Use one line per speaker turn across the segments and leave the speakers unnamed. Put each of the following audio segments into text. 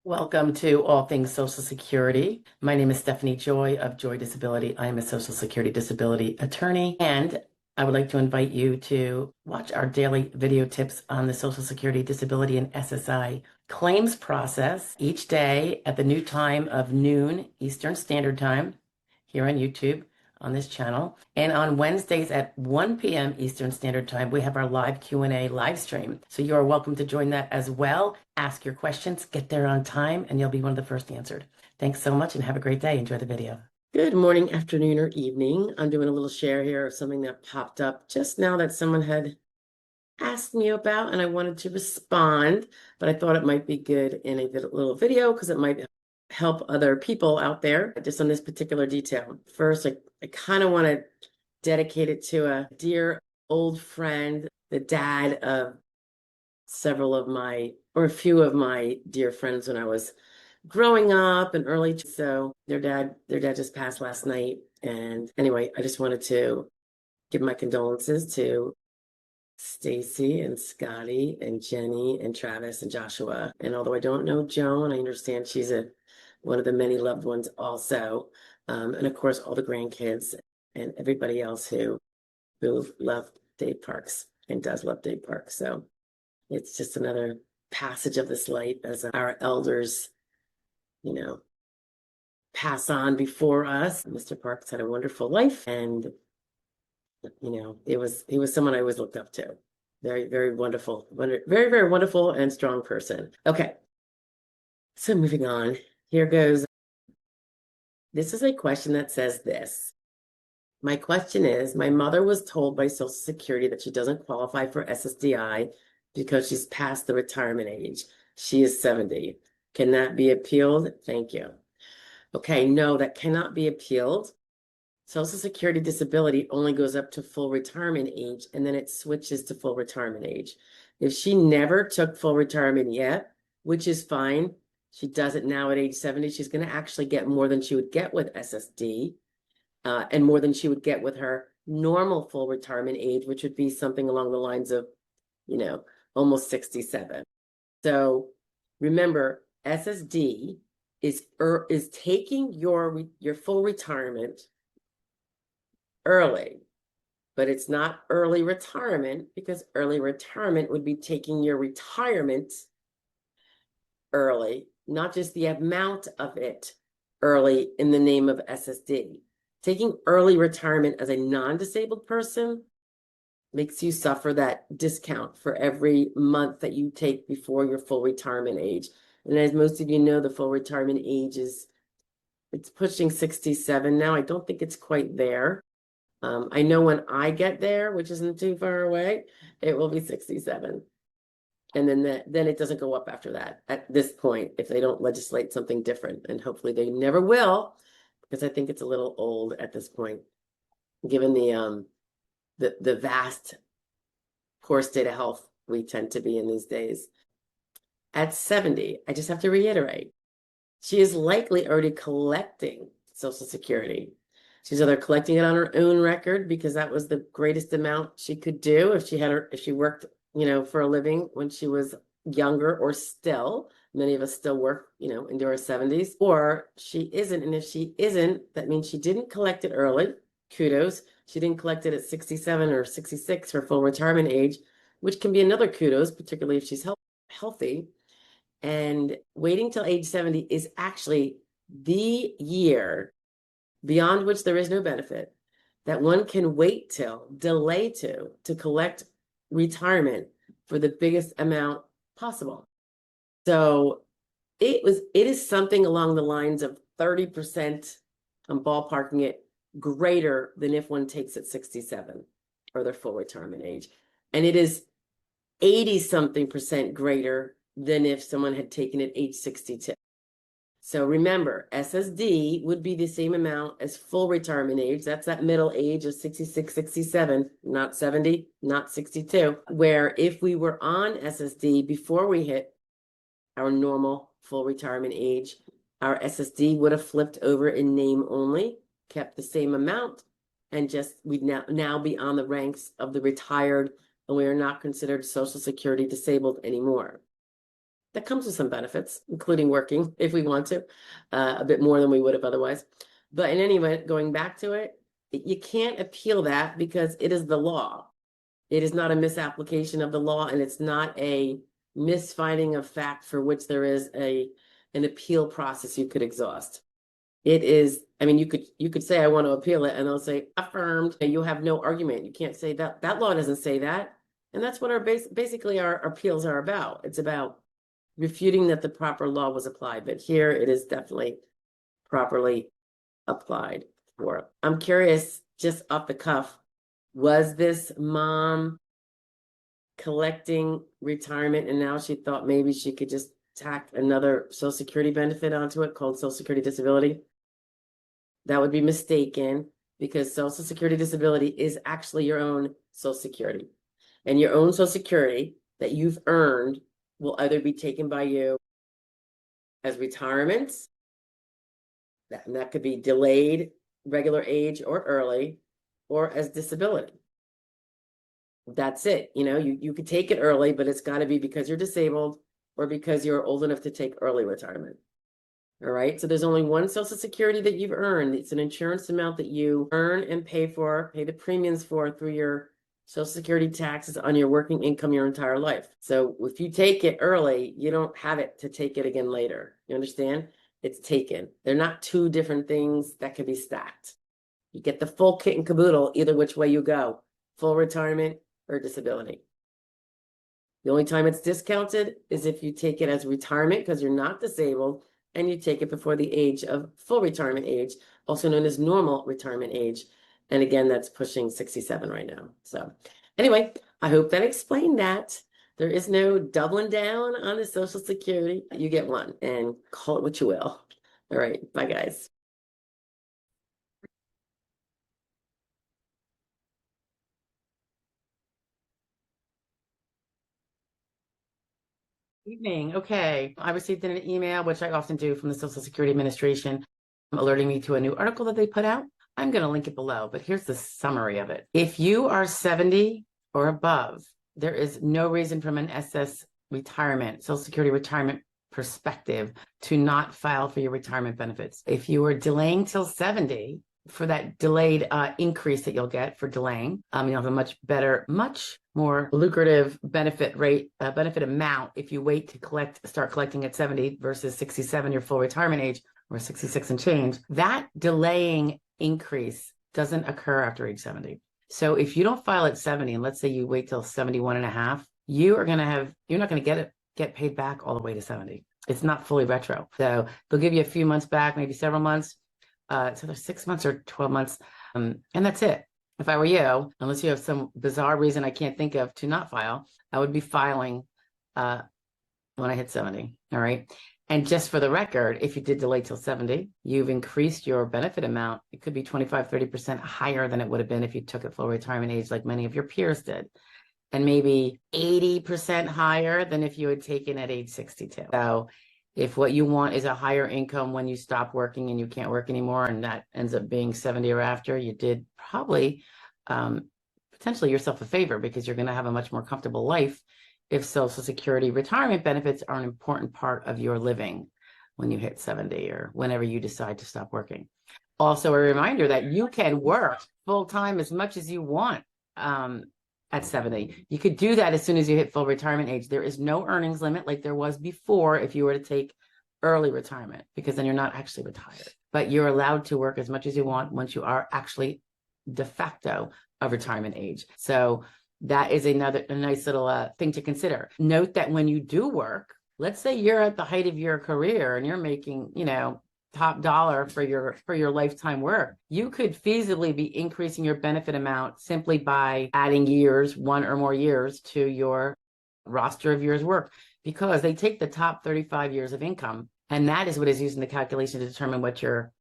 Welcome to All Things Social Security. My name is Stephanie Joy of Joy Disability. I am a Social Security disability attorney, and I would like to invite you to watch our daily video tips on the Social Security disability and SSI claims process each day at the new time of noon Eastern Standard Time here on YouTube on this channel. And on Wednesdays at 1 p.m. Eastern Standard Time, we have our live Q&A live stream. So you are welcome to join that as well. Ask your questions, get there on time, and you'll be one of the first answered. Thanks so much and have a great day. Enjoy the video. Good morning, afternoon, or evening. I'm doing a little share here of something that popped up just now that someone had asked me about, and I wanted to respond, but I thought it might be good in a little video because it might help other people out there just on this particular detail. First, I kind of want to dedicate it to a dear old friend, the dad of a few of my dear friends when I was growing up and early. So their dad just passed last night. And anyway, I just wanted to give my condolences to Stacy and Scotty and Jenny and Travis and Joshua. And although I don't know Joan, I understand she's one of the many loved ones also. And of course, all the grandkids and everybody else who loved Dave Parks and does love Dave Parks. So it's just another passage of this light as our elders, pass on before us. Mr. Parks had a wonderful life, and he was someone I always looked up to. Very, very wonderful, very, very wonderful and strong person. Okay, so moving on. Here goes. This is a question that says this. My question is, my mother was told by Social Security that she doesn't qualify for SSDI because she's past the retirement age. She is 70. Can that be appealed? Thank you. Okay, no, that cannot be appealed. Social Security disability only goes up to full retirement age, and then it switches to full retirement age. If she never took full retirement yet, which is fine, she does it now at age 70, she's going to actually get more than she would get with SSD, and more than she would get with her normal full retirement age, which would be something along the lines of, almost 67. So remember, SSD is taking your full retirement early, but it's not early retirement, because early retirement would be taking your retirement early, not just the amount of it early in the name of SSD. Taking early retirement as a non-disabled person makes you suffer that discount for every month that you take before your full retirement age. And as most of you know, the full retirement age it's pushing 67 now. I don't think it's quite there. I know when I get there, which isn't too far away, it will be 67. And then it doesn't go up after that at this point, if they don't legislate something different. And hopefully they never will, because I think it's a little old at this point, given the vast poor state of health we tend to be in these days. At 70, I just have to reiterate, she is likely already collecting Social Security. She's either collecting it on her own record because that was the greatest amount she could do if she worked, for a living when she was younger, or still, many of us still work, into our 70s, or she isn't. And if she isn't, that means she didn't collect it early. Kudos. She didn't collect it at 67 or 66, her full retirement age, which can be another kudos, particularly if she's healthy. And waiting till age 70 is actually the year beyond which there is no benefit that one can delay to collect retirement for the biggest amount possible. So it is something along the lines of 30%, I'm ballparking it, greater than if one takes at 67 or their full retirement age. And it is 80-something% greater than if someone had taken it age 62. So remember, SSD would be the same amount as full retirement age. That's that middle age of 66, 67, not 70, not 62. Where if we were on SSD before we hit our normal full retirement age, our SSD would have flipped over in name only, kept the same amount, and just we'd now be on the ranks of the retired, and we are not considered Social Security disabled anymore. That comes with some benefits, including working if we want to, a bit more than we would have otherwise. But in any event, going back to it, you can't appeal that because it is the law. It is not a misapplication of the law, and it's not a misfinding of fact for which there is an appeal process you could exhaust. It is, I mean, you could say, I want to appeal it, and they'll say affirmed, and you'll have no argument. You can't say that. That law doesn't say that. And that's what our basically our appeals are about. It's about refuting that the proper law was applied. But here it is definitely properly applied for. I'm curious, just off the cuff, was this mom collecting retirement and now she thought maybe she could just tack another Social Security benefit onto it called Social Security Disability? That would be mistaken, because Social Security Disability is actually your own Social Security. And your own Social Security that you've earned will either be taken by you as retirement, and that could be delayed, regular age, or early, or as disability. That's it. You know, you could take it early, but it's got to be because you're disabled or because you're old enough to take early retirement. All right. So there's only one Social Security that you've earned. It's an insurance amount that you earn and pay the premiums for through your Social Security taxes on your working income your entire life. So if you take it early, you don't have it to take it again later. You understand? It's taken. They're not two different things that can be stacked. You get the full kit and caboodle either which way you go, full retirement or disability. The only time it's discounted is if you take it as retirement because you're not disabled and you take it before the age of full retirement age, also known as normal retirement age. And again, that's pushing 67 right now. So anyway, I hope that explained that. There is no doubling down on the Social Security. You get one and call it what you will. All right. Bye, guys. Evening. Okay. I received an email, which I often do, from the Social Security Administration, alerting me to a new article that they put out. I'm going to link it below, but here's the summary of it. If you are 70 or above, there is no reason from an Social Security retirement perspective to not file for your retirement benefits. If you are delaying till 70, for that delayed increase that you'll get for delaying, you'll have a much better, much more lucrative benefit amount if you wait to start collecting at 70 versus 67, your full retirement age, or 66 and change. That delaying increase doesn't occur after age 70. So if you don't file at 70, and let's say you wait till 71 and a half, you're not going to get paid back all the way to 70. It's not fully retro. So they'll give you a few months back, maybe several months. So there's 6 months or 12 months. And that's it. If I were you, unless you have some bizarre reason I can't think of to not file, I would be filing when I hit 70. All right. And just for the record, if you did delay till 70, you've increased your benefit amount. It could be 25, 30% higher than it would have been if you took it full retirement age like many of your peers did. And maybe 80% higher than if you had taken at age 62. So if what you want is a higher income when you stop working and you can't work anymore, and that ends up being 70 or after, you did probably potentially yourself a favor, because you're going to have a much more comfortable life if Social Security retirement benefits are an important part of your living when you hit 70 or whenever you decide to stop working. Also, a reminder that you can work full-time as much as you want at 70. You could do that as soon as you hit full retirement age. There is no earnings limit like there was before if you were to take early retirement, because then you're not actually retired. But you're allowed to work as much as you want once you are actually de facto of retirement age. So that is a nice little thing to consider. Note that when you do work, let's say you're at the height of your career and you're making, top dollar for your lifetime work, you could feasibly be increasing your benefit amount simply by adding years, 1 or more years, to your roster of years work, because they take the top 35 years of income, and that is what is used in the calculation to determine what your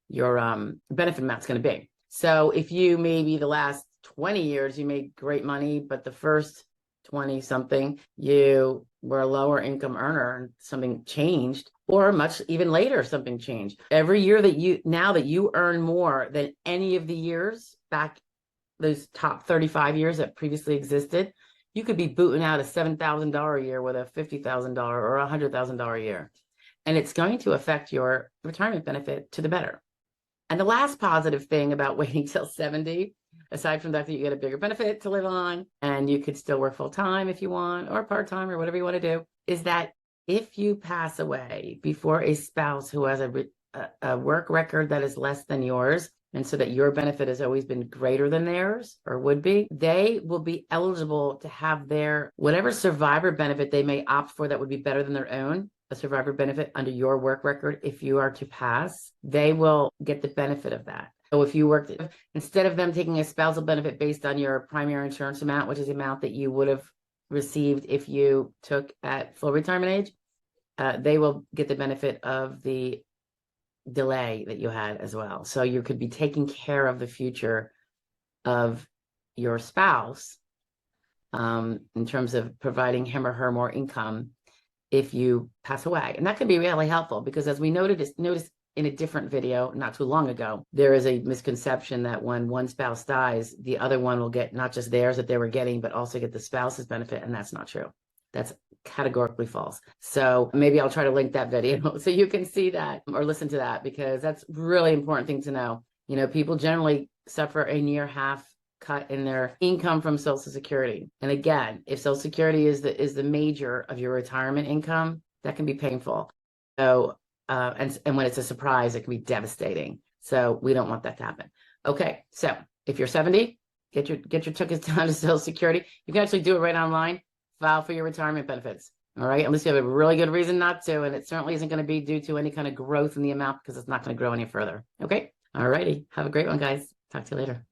benefit amount is going to be. So if you maybe the last 20 years you made great money, but the first 20 something you were a lower income earner and something changed, or much even later something changed. Every year that you earn more than any of the years back, those top 35 years that previously existed, you could be booting out a $7,000 a year with a $50,000 or a $100,000 a year. And it's going to affect your retirement benefit to the better. And the last positive thing about waiting till 70, aside from that you get a bigger benefit to live on, and you could still work full time if you want, or part time, or whatever you want to do, is that if you pass away before a spouse who has a work record that is less than yours, and so that your benefit has always been greater than theirs or would be, they will be eligible to have their whatever survivor benefit they may opt for that would be better than their own, a survivor benefit under your work record. If you are to pass, they will get the benefit of that. So if you worked, instead of them taking a spousal benefit based on your primary insurance amount, which is the amount that you would have received if you took at full retirement age, they will get the benefit of the delay that you had as well. So you could be taking care of the future of your spouse in terms of providing him or her more income if you pass away. And that can be really helpful because, as we noticed in a different video not too long ago, there is a misconception that when one spouse dies, the other one will get not just theirs that they were getting, but also get the spouse's benefit. And that's not true. That's categorically false. So maybe I'll try to link that video so you can see that or listen to that, because that's really important thing to know. You know, people generally suffer a near half cut in their income from Social Security. And again, if Social Security is the major of your retirement income, that can be painful. So and when it's a surprise, it can be devastating. So we don't want that to happen. Okay, so if you're 70, get your tickets down to Social Security. You can actually do it right online. File for your retirement benefits. All right, unless you have a really good reason not to, and it certainly isn't going to be due to any kind of growth in the amount, because it's not going to grow any further. Okay, all righty. Have a great one, guys. Talk to you later.